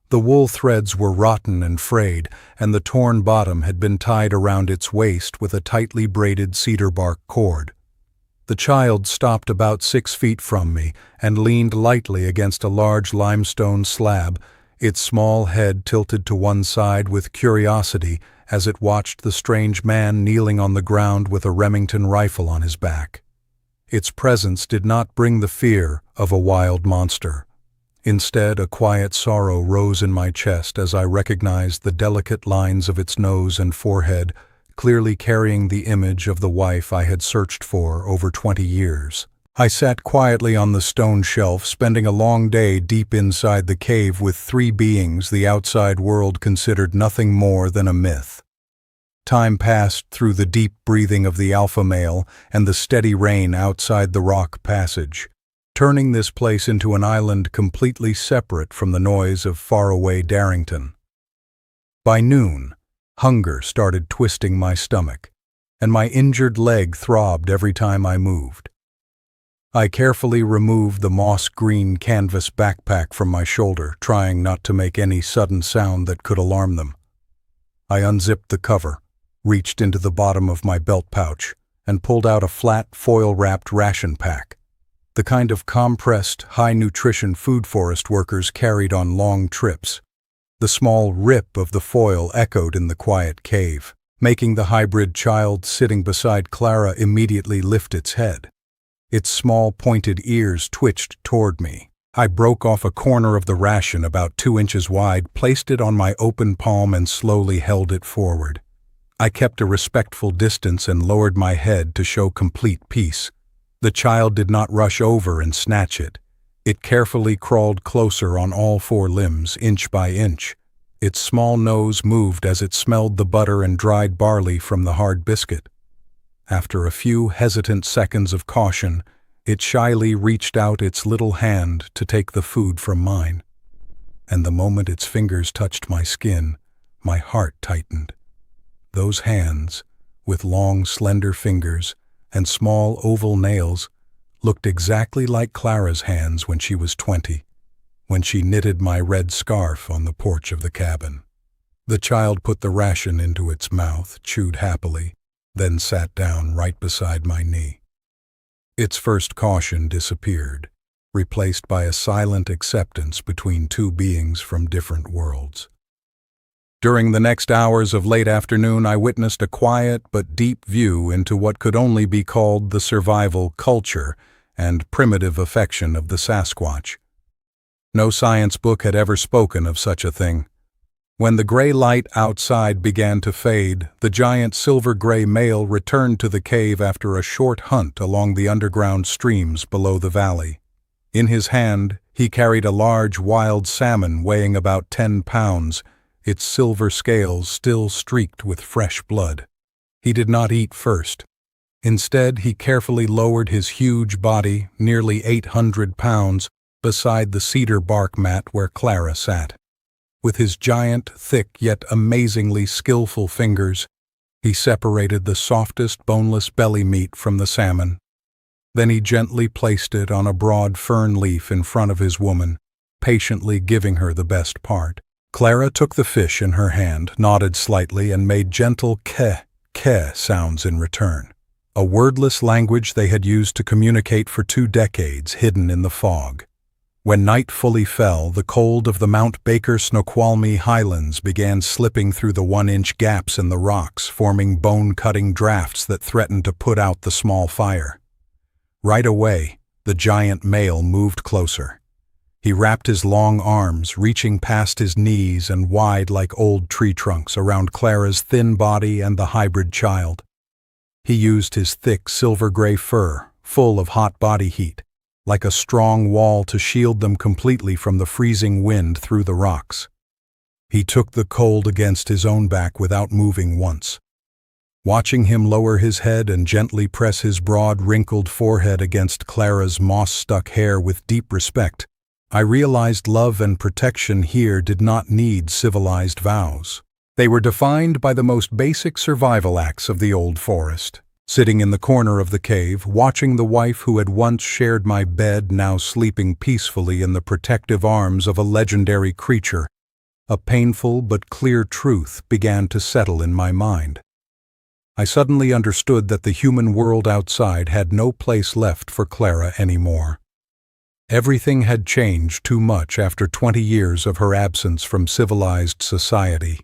The wool threads were rotten and frayed, and the torn bottom had been tied around its waist with a tightly braided cedar bark cord. The child stopped about 6 feet from me and leaned lightly against a large limestone slab, its small head tilted to one side with curiosity as it watched the strange man kneeling on the ground with a Remington rifle on his back. Its presence did not bring the fear of a wild monster. Instead, a quiet sorrow rose in my chest as I recognized the delicate lines of its nose and forehead, clearly carrying the image of the wife I had searched for over 20 years. I sat quietly on the stone shelf, spending a long day deep inside the cave with 3 beings the outside world considered nothing more than a myth. Time passed through the deep breathing of the alpha male and the steady rain outside the rock passage, turning this place into an island completely separate from the noise of faraway Darrington. By noon, hunger started twisting my stomach, and my injured leg throbbed every time I moved. I carefully removed the moss-green canvas backpack from my shoulder, trying not to make any sudden sound that could alarm them. I unzipped the cover, reached into the bottom of my belt pouch, and pulled out a flat, foil-wrapped ration pack, the kind of compressed, high-nutrition food forest workers carried on long trips. The small rip of the foil echoed in the quiet cave, making the hybrid child sitting beside Clara immediately lift its head. Its small, pointed ears twitched toward me. I broke off a corner of the ration about 2 inches wide, placed it on my open palm, and slowly held it forward. I kept a respectful distance and lowered my head to show complete peace. The child did not rush over and snatch it. It carefully crawled closer on all 4 limbs, inch by inch. Its small nose moved as it smelled the butter and dried barley from the hard biscuit. After a few hesitant seconds of caution, it shyly reached out its little hand to take the food from mine. And the moment its fingers touched my skin, my heart tightened. Those hands, with long, slender fingers and small oval nails, looked exactly like Clara's hands when she was 20, when she knitted my red scarf on the porch of the cabin. The child put the ration into its mouth, chewed happily, then sat down right beside my knee. Its first caution disappeared, replaced by a silent acceptance between 2 beings from different worlds. During the next hours of late afternoon, I witnessed a quiet but deep view into what could only be called the survival culture and primitive affection of the Sasquatch. No science book had ever spoken of such a thing. When the gray light outside began to fade, the giant silver-gray male returned to the cave after a short hunt along the underground streams below the valley. In his hand, he carried a large wild salmon weighing about 10 pounds, its silver scales still streaked with fresh blood. He did not eat first. Instead, he carefully lowered his huge body, nearly 800 pounds, beside the cedar bark mat where Clara sat. With his giant, thick, yet amazingly skillful fingers, he separated the softest, boneless belly meat from the salmon. Then he gently placed it on a broad fern leaf in front of his woman, patiently giving her the best part. Clara took the fish in her hand, nodded slightly, and made gentle keh sounds in return, a wordless language they had used to communicate for 2 decades, hidden in the fog. When night fully fell, the cold of the Mount Baker Snoqualmie highlands began slipping through the 1-inch gaps in the rocks, forming bone-cutting drafts that threatened to put out the small fire. Right away, the giant male moved closer. He wrapped his long arms, reaching past his knees and wide like old tree trunks, around Clara's thin body and the hybrid child. He used his thick silver-gray fur, full of hot body heat, like a strong wall to shield them completely from the freezing wind through the rocks. He took the cold against his own back without moving once. Watching him lower his head and gently press his broad, wrinkled forehead against Clara's moss-stuck hair with deep respect, I realized love and protection here did not need civilized vows. They were defined by the most basic survival acts of the old forest. Sitting in the corner of the cave, watching the wife who had once shared my bed now sleeping peacefully in the protective arms of a legendary creature, a painful but clear truth began to settle in my mind. I suddenly understood that the human world outside had no place left for Clara anymore. Everything had changed too much after 20 years of her absence from civilized society.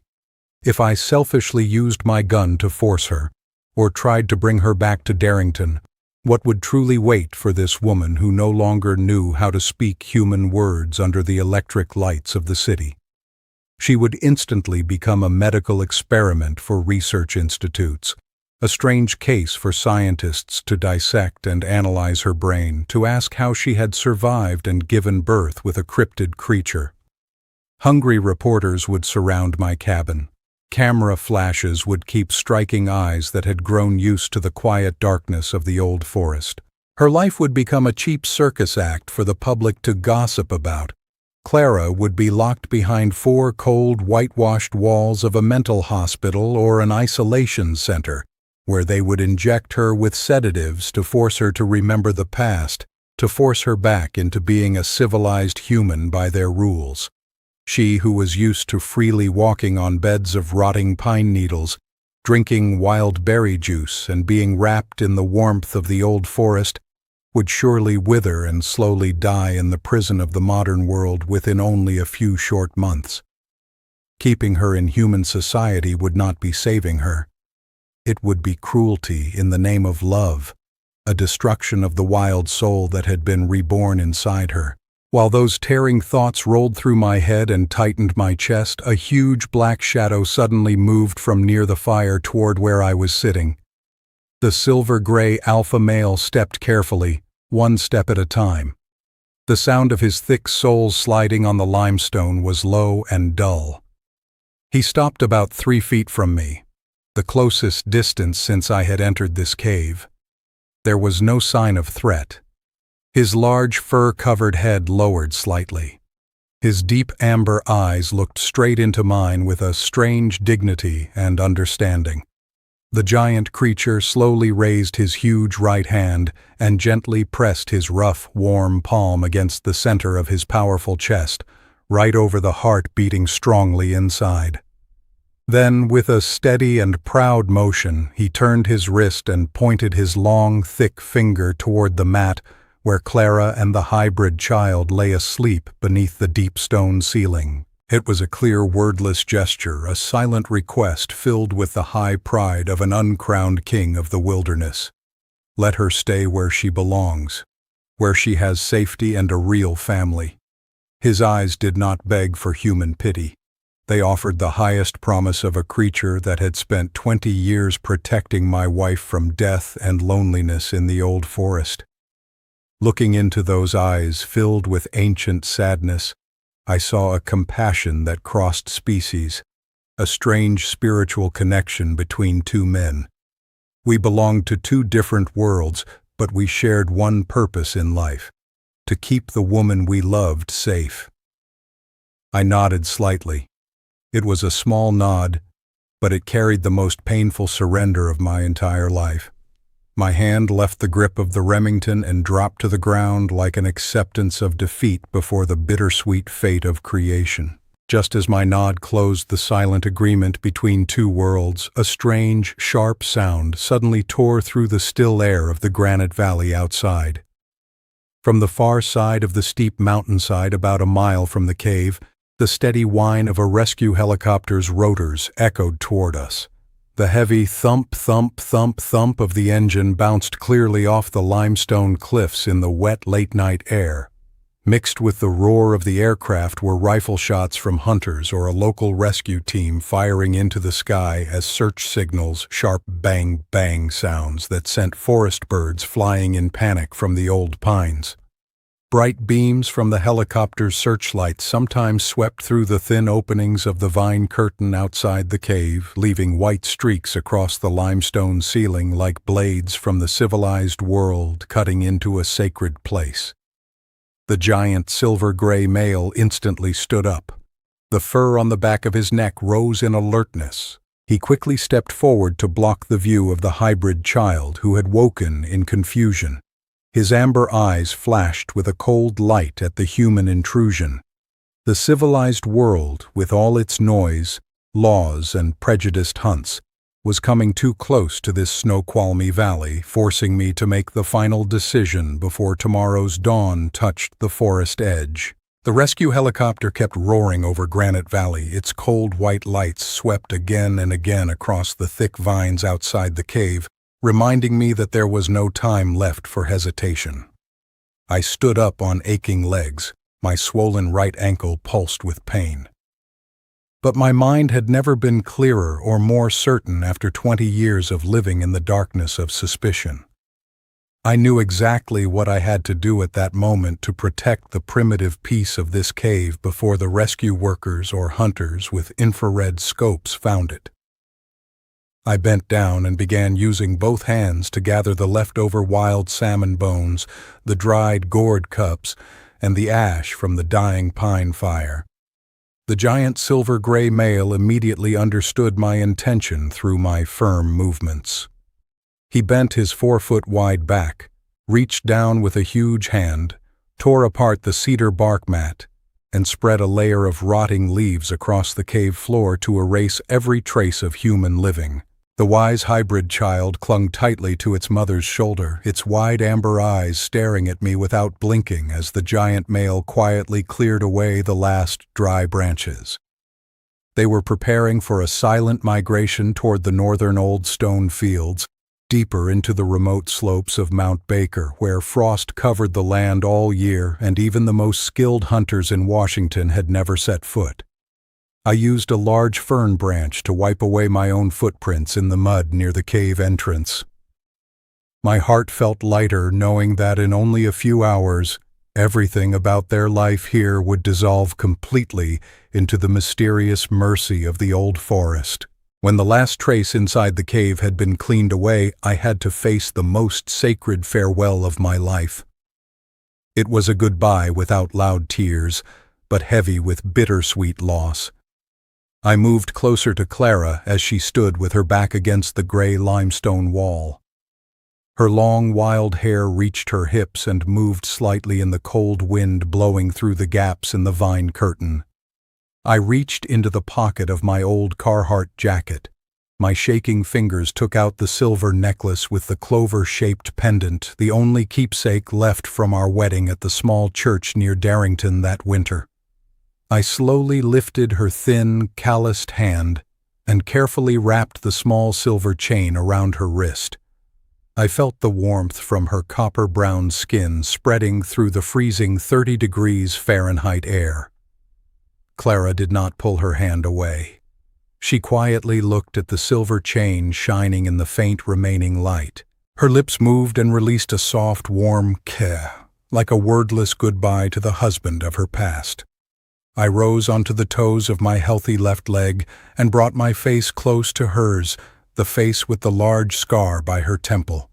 If I selfishly used my gun to force her, or tried to bring her back to Darrington, what would truly wait for this woman who no longer knew how to speak human words under the electric lights of the city? She would instantly become a medical experiment for research institutes, a strange case for scientists to dissect and analyze her brain, to ask how she had survived and given birth with a cryptid creature. Hungry reporters would surround my cabin. Camera flashes would keep striking eyes that had grown used to the quiet darkness of the old forest. Her life would become a cheap circus act for the public to gossip about. Clara would be locked behind 4 cold, whitewashed walls of a mental hospital or an isolation center, where they would inject her with sedatives to force her to remember the past, to force her back into being a civilized human by their rules. She who was used to freely walking on beds of rotting pine needles, drinking wild berry juice and being wrapped in the warmth of the old forest, would surely wither and slowly die in the prison of the modern world within only a few short months. Keeping her in human society would not be saving her. It would be cruelty in the name of love, a destruction of the wild soul that had been reborn inside her. While those tearing thoughts rolled through my head and tightened my chest, a huge black shadow suddenly moved from near the fire toward where I was sitting. The silver-gray alpha male stepped carefully, 1 step at a time. The sound of his thick soles sliding on the limestone was low and dull. He stopped about 3 feet from me, the closest distance since I had entered this cave. There was no sign of threat. His large fur-covered head lowered slightly. His deep amber eyes looked straight into mine with a strange dignity and understanding. The giant creature slowly raised his huge right hand and gently pressed his rough, warm palm against the center of his powerful chest, right over the heart beating strongly inside. Then, with a steady and proud motion, he turned his wrist and pointed his long, thick finger toward the mat where Clara and the hybrid child lay asleep beneath the deep stone ceiling. It was a clear, wordless gesture, a silent request filled with the high pride of an uncrowned king of the wilderness. Let her stay where she belongs, where she has safety and a real family. His eyes did not beg for human pity. They offered the highest promise of a creature that had spent 20 years protecting my wife from death and loneliness in the old forest. Looking into those eyes filled with ancient sadness, I saw a compassion that crossed species, a strange spiritual connection between 2 men. We belonged to 2 different worlds, but we shared one purpose in life: to keep the woman we loved safe. I nodded slightly. It was a small nod, but it carried the most painful surrender of my entire life. My hand left the grip of the Remington and dropped to the ground like an acceptance of defeat before the bittersweet fate of creation. Just as my nod closed the silent agreement between 2 worlds, a strange, sharp sound suddenly tore through the still air of the granite valley outside. From the far side of the steep mountainside about a mile from the cave, the steady whine of a rescue helicopter's rotors echoed toward us. The heavy thump, thump, thump, thump of the engine bounced clearly off the limestone cliffs in the wet late-night air. Mixed with the roar of the aircraft were rifle shots from hunters or a local rescue team firing into the sky as search signals, sharp bang-bang sounds that sent forest birds flying in panic from the old pines. Bright beams from the helicopter's searchlight sometimes swept through the thin openings of the vine curtain outside the cave, leaving white streaks across the limestone ceiling like blades from the civilized world cutting into a sacred place. The giant silver-gray male instantly stood up. The fur on the back of his neck rose in alertness. He quickly stepped forward to block the view of the hybrid child who had woken in confusion. His amber eyes flashed with a cold light at the human intrusion. The civilized world, with all its noise, laws, and prejudiced hunts, was coming too close to this Snoqualmie Valley, forcing me to make the final decision before tomorrow's dawn touched the forest edge. The rescue helicopter kept roaring over Granite Valley. Its cold white lights swept again and again across the thick vines outside the cave, reminding me that there was no time left for hesitation. I stood up on aching legs. My swollen right ankle pulsed with pain. But my mind had never been clearer or more certain after 20 years of living in the darkness of suspicion. I knew exactly what I had to do at that moment to protect the primitive peace of this cave before the rescue workers or hunters with infrared scopes found it. I bent down and began using both hands to gather the leftover wild salmon bones, the dried gourd cups, and the ash from the dying pine fire. The giant silver-gray male immediately understood my intention through my firm movements. He bent his 4-foot-wide back, reached down with a huge hand, tore apart the cedar bark mat, and spread a layer of rotting leaves across the cave floor to erase every trace of human living. The wise hybrid child clung tightly to its mother's shoulder, its wide amber eyes staring at me without blinking as the giant male quietly cleared away the last dry branches. They were preparing for a silent migration toward the northern old stone fields, deeper into the remote slopes of Mount Baker, where frost covered the land all year and even the most skilled hunters in Washington had never set foot. I used a large fern branch to wipe away my own footprints in the mud near the cave entrance. My heart felt lighter knowing that in only a few hours, everything about their life here would dissolve completely into the mysterious mercy of the old forest. When the last trace inside the cave had been cleaned away, I had to face the most sacred farewell of my life. It was a goodbye without loud tears, but heavy with bittersweet loss. I moved closer to Clara as she stood with her back against the gray limestone wall. Her long, wild hair reached her hips and moved slightly in the cold wind blowing through the gaps in the vine curtain. I reached into the pocket of my old Carhartt jacket. My shaking fingers took out the silver necklace with the clover-shaped pendant, the only keepsake left from our wedding at the small church near Darrington that winter. I slowly lifted her thin, calloused hand and carefully wrapped the small silver chain around her wrist. I felt the warmth from her copper-brown skin spreading through the freezing 30 degrees Fahrenheit air. Clara did not pull her hand away. She quietly looked at the silver chain shining in the faint remaining light. Her lips moved and released a soft, warm "keh," like a wordless goodbye to the husband of her past. I rose onto the toes of my healthy left leg and brought my face close to hers, the face with the large scar by her temple.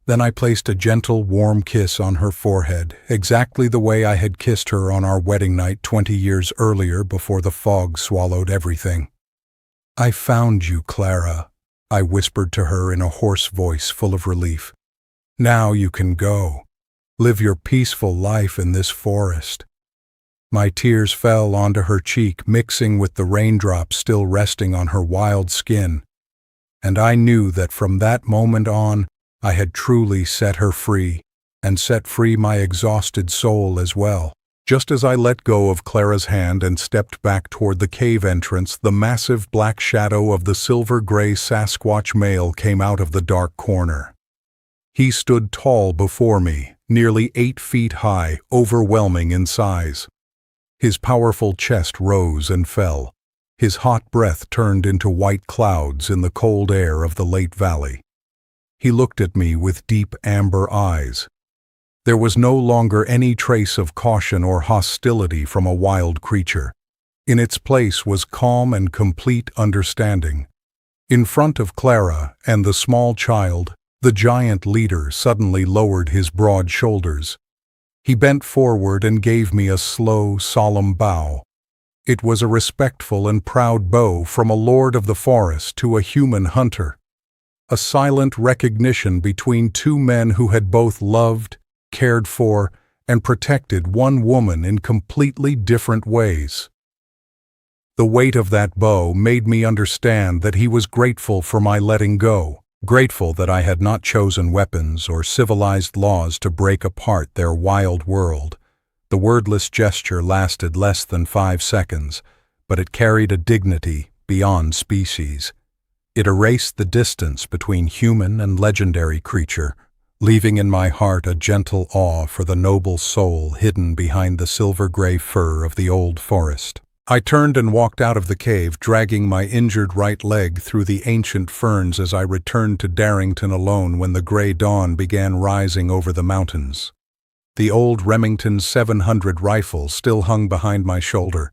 Then I placed a gentle, warm kiss on her forehead, exactly the way I had kissed her on our wedding night 20 years earlier before the fog swallowed everything. "I found you, Clara," I whispered to her in a hoarse voice full of relief. "Now you can go. Live your peaceful life in this forest." My tears fell onto her cheek, mixing with the raindrops still resting on her wild skin, and I knew that from that moment on, I had truly set her free, and set free my exhausted soul as well. Just as I let go of Clara's hand and stepped back toward the cave entrance, the massive black shadow of the silver-gray Sasquatch male came out of the dark corner. He stood tall before me, nearly 8 feet high, overwhelming in size. His powerful chest rose and fell. His hot breath turned into white clouds in the cold air of the late valley. He looked at me with deep amber eyes. There was no longer any trace of caution or hostility from a wild creature. In its place was calm and complete understanding. In front of Clara and the small child, the giant leader suddenly lowered his broad shoulders. He bent forward and gave me a slow, solemn bow. It was a respectful and proud bow from a lord of the forest to a human hunter. A silent recognition between two men who had both loved, cared for, and protected one woman in completely different ways. The weight of that bow made me understand that he was grateful for my letting go, grateful that I had not chosen weapons or civilized laws to break apart their wild world. The wordless gesture lasted less than 5 seconds, but it carried a dignity beyond species. It erased the distance between human and legendary creature, leaving in my heart a gentle awe for the noble soul hidden behind the silver-gray fur of the old forest. I turned and walked out of the cave, dragging my injured right leg through the ancient ferns as I returned to Darrington alone when the gray dawn began rising over the mountains. The old Remington 700 rifle still hung behind my shoulder,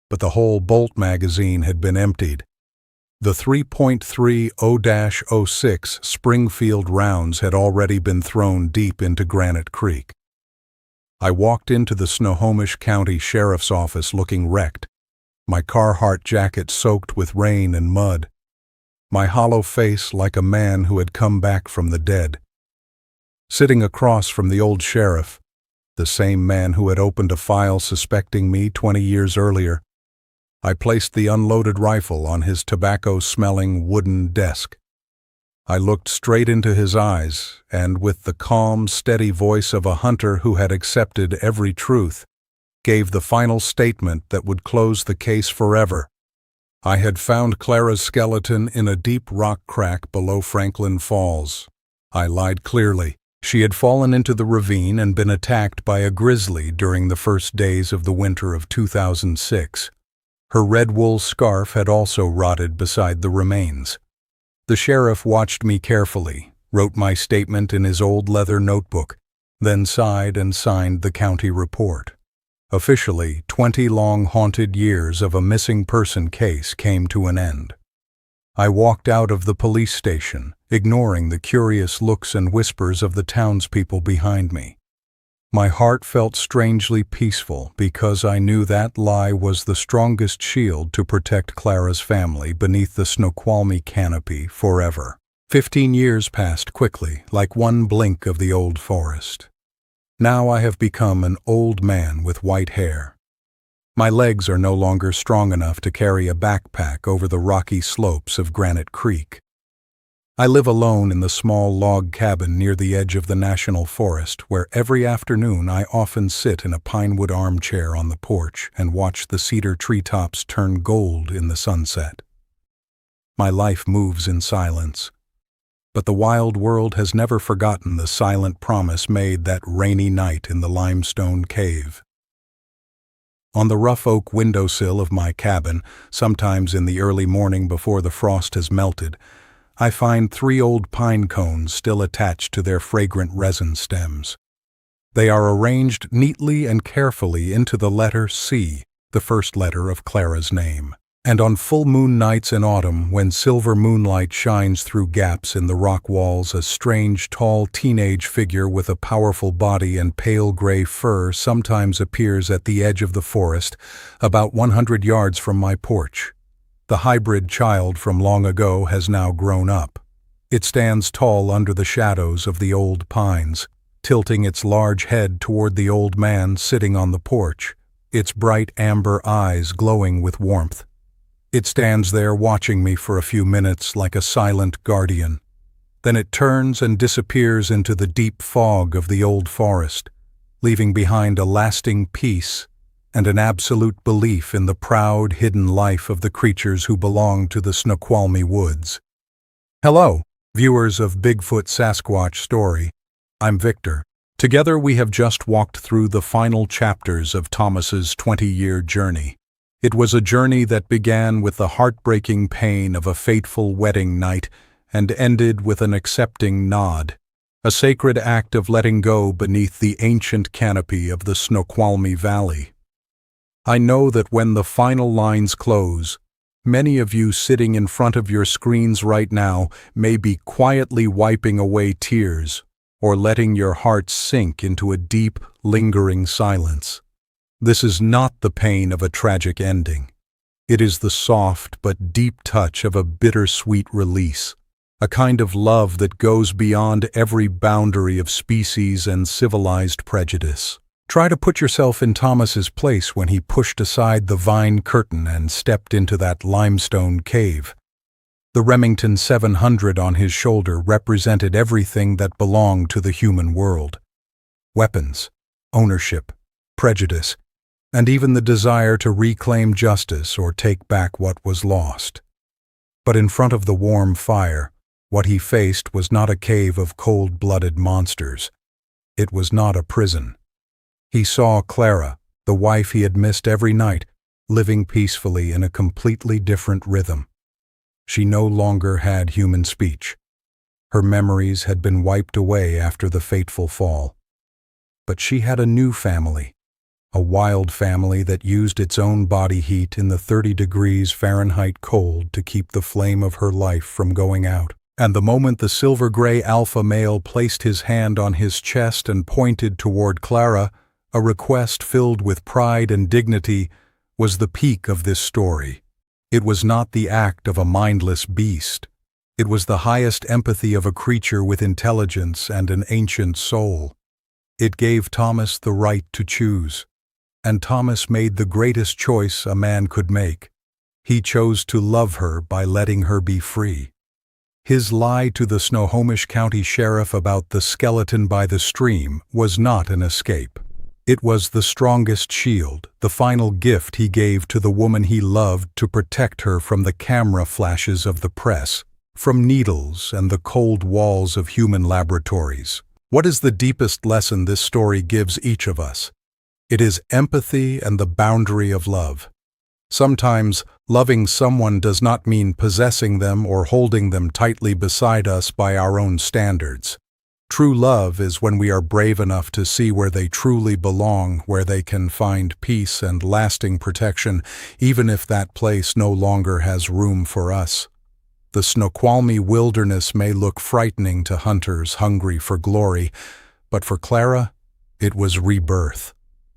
but the whole bolt magazine had been emptied. The 3.30-06 Springfield rounds had already been thrown deep into Granite Creek. I walked into the Snohomish County Sheriff's Office looking wrecked, my Carhartt jacket soaked with rain and mud, my hollow face like a man who had come back from the dead. Sitting across from the old sheriff, the same man who had opened a file suspecting me 20 years earlier, I placed the unloaded rifle on his tobacco-smelling wooden desk. I looked straight into his eyes, and with the calm, steady voice of a hunter who had accepted every truth, gave the final statement that would close the case forever. I had found Clara's skeleton in a deep rock crack below Franklin Falls. I lied clearly. She had fallen into the ravine and been attacked by a grizzly during the first days of the winter of 2006. Her red wool scarf had also rotted beside the remains. The sheriff watched me carefully, wrote my statement in his old leather notebook, then sighed and signed the county report. Officially, 20 long haunted years of a missing person case came to an end. I walked out of the police station, ignoring the curious looks and whispers of the townspeople behind me. My heart felt strangely peaceful because I knew that lie was the strongest shield to protect Clara's family beneath the Snoqualmie canopy forever. 15 years passed quickly, like one blink of the old forest. Now I have become an old man with white hair. My legs are no longer strong enough to carry a backpack over the rocky slopes of Granite Creek. I live alone in the small log cabin near the edge of the national forest, where every afternoon I often sit in a pinewood armchair on the porch and watch the cedar treetops turn gold in the sunset. My life moves in silence, but the wild world has never forgotten the silent promise made that rainy night in the limestone cave. On the rough oak windowsill of my cabin, sometimes in the early morning before the frost has melted, I find 3 old pine cones still attached to their fragrant resin stems. They are arranged neatly and carefully into the letter C, the first letter of Clara's name. And on full moon nights in autumn, when silver moonlight shines through gaps in the rock walls, a strange, tall teenage figure with a powerful body and pale gray fur sometimes appears at the edge of the forest, about 100 yards from my porch. The hybrid child from long ago has now grown up. It stands tall under the shadows of the old pines, tilting its large head toward the old man sitting on the porch, its bright amber eyes glowing with warmth. It stands there watching me for a few minutes like a silent guardian. Then it turns and disappears into the deep fog of the old forest, leaving behind a lasting peace and an absolute belief in the proud, hidden life of the creatures who belong to the Snoqualmie woods. Hello, viewers of Bigfoot Sasquatch Story. I'm Victor. Together we have just walked through the final chapters of Thomas's 20-year journey. It was a journey that began with the heartbreaking pain of a fateful wedding night and ended with an accepting nod, a sacred act of letting go beneath the ancient canopy of the Snoqualmie Valley. I know that when the final lines close, many of you sitting in front of your screens right now may be quietly wiping away tears or letting your hearts sink into a deep, lingering silence. This is not the pain of a tragic ending. It is the soft but deep touch of a bittersweet release, a kind of love that goes beyond every boundary of species and civilized prejudice. Try to put yourself in Thomas's place when he pushed aside the vine curtain and stepped into that limestone cave. The Remington 700 on his shoulder represented everything that belonged to the human world. Weapons, ownership, prejudice, and even the desire to reclaim justice or take back what was lost. But in front of the warm fire, what he faced was not a cave of cold-blooded monsters. It was not a prison. He saw Clara, the wife he had missed every night, living peacefully in a completely different rhythm. She no longer had human speech. Her memories had been wiped away after the fateful fall. But she had a new family, a wild family that used its own body heat in the 30 degrees Fahrenheit cold to keep the flame of her life from going out. And the moment the silver-gray alpha male placed his hand on his chest and pointed toward Clara, a request filled with pride and dignity, was the peak of this story. It was not the act of a mindless beast. It was the highest empathy of a creature with intelligence and an ancient soul. It gave Thomas the right to choose. And Thomas made the greatest choice a man could make. He chose to love her by letting her be free. His lie to the Snohomish County Sheriff about the skeleton by the stream was not an escape. It was the strongest shield, the final gift he gave to the woman he loved to protect her from the camera flashes of the press, from needles and the cold walls of human laboratories. What is the deepest lesson this story gives each of us? It is empathy and the boundary of love. Sometimes, loving someone does not mean possessing them or holding them tightly beside us by our own standards. True love is when we are brave enough to see where they truly belong, where they can find peace and lasting protection, even if that place no longer has room for us. The Snoqualmie wilderness may look frightening to hunters hungry for glory, but for Clara, it was rebirth.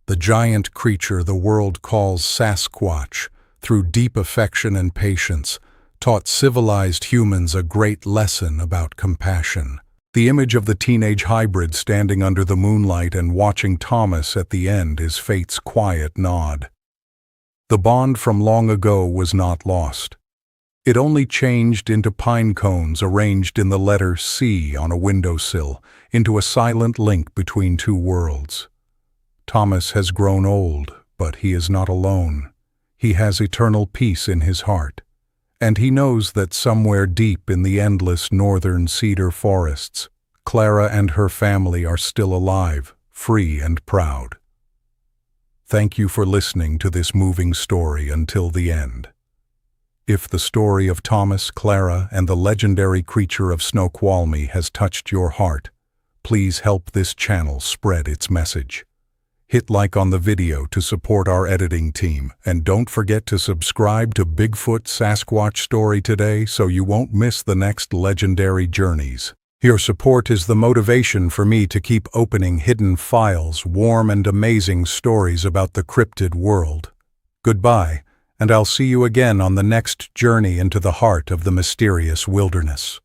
The giant creature the world calls Sasquatch, through deep affection and patience, taught civilized humans a great lesson about compassion. The image of the teenage hybrid standing under the moonlight and watching Thomas at the end is fate's quiet nod. The bond from long ago was not lost. It only changed into pine cones arranged in the letter C on a windowsill, into a silent link between two worlds. Thomas has grown old, but he is not alone. He has eternal peace in his heart. And he knows that somewhere deep in the endless northern cedar forests, Clara and her family are still alive, free and proud. Thank you for listening to this moving story until the end. If the story of Thomas, Clara, and the legendary creature of Snoqualmie has touched your heart, please help this channel spread its message. Hit like on the video to support our editing team, and don't forget to subscribe to Bigfoot Sasquatch Story today so you won't miss the next legendary journeys. Your support is the motivation for me to keep opening hidden files, warm and amazing stories about the cryptid world. Goodbye, and I'll see you again on the next journey into the heart of the mysterious wilderness.